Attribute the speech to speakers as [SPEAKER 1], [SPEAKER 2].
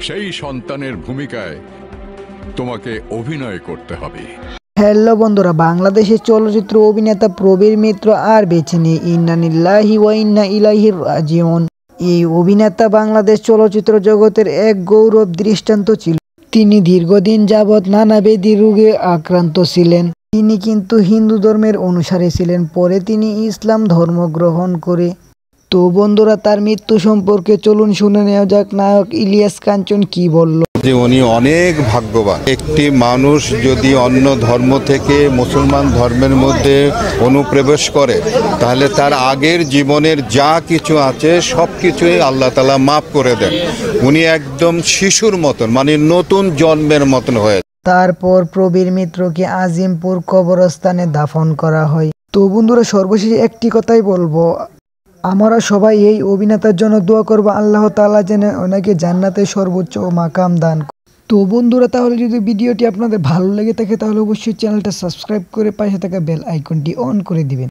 [SPEAKER 1] সেই সন্তানের ভূমিকায় তোমাকে অভিনয় করতে হবে।
[SPEAKER 2] হ্যালো বন্ধুরা, বাংলাদেশের চলচ্চিত্র অভিনেতা প্রবীর মিত্র আর বেঁচে নেই। ইন্না লিল্লাহি ওয়া ইন্না ইলাইহি রাজিউন। এই অভিনেতা বাংলাদেশ চলচ্চিত্র জগতের এক গৌরব দৃষ্টান্ত ছিল। তিনি দীর্ঘদিন যাবৎ নানাবিধ রোগে আক্রান্ত ছিলেন। তিনি কিন্তু হিন্দু ধর্মের অনুসারী ছিলেন। পরে তিনি ইসলাম ধর্ম গ্রহণ করে। তো বন্ধুরা, তার মৃত্যু সম্পর্কে চলুন শুনে নেওয়া যাক নায়ক ইলিয়াস কাঞ্চন কি বলল।
[SPEAKER 3] যে উনি অনেক ভাগ্যবান। একটি মানুষ যদি অন্য ধর্ম থেকে মুসলমান ধর্মের মধ্যে অনুপ্রবেশ করে, তাহলে তার আগের জীবনের যা কিছু আছে সব কিছুই আল্লাহ তাআলা মাফ করে দেন। উনি একদম শিশুর মতন, মানে নতুন জন্মের মতন হয়ে।
[SPEAKER 2] তারপর প্রবীর মিত্রকে আজিমপুর কবরস্থানে দাফন করা হয়। তো বন্ধুরা, সর্বশেষে একটি কথাই বলবো, আমরা সবাই এই অভিনেতার জন্য দোয়া করব, আল্লাহ তাআলা যেন ওনাকে জান্নাতের সর্বোচ্চ মাকাম দান। তো বন্ধুরা, তাহলে যদি ভিডিওটি আপনাদের ভালো লেগে থাকে তাহলে অবশ্যই চ্যানেলটা সাবস্ক্রাইব করে পাশে থাকা বেল আইকনটি অন করে দিবেন।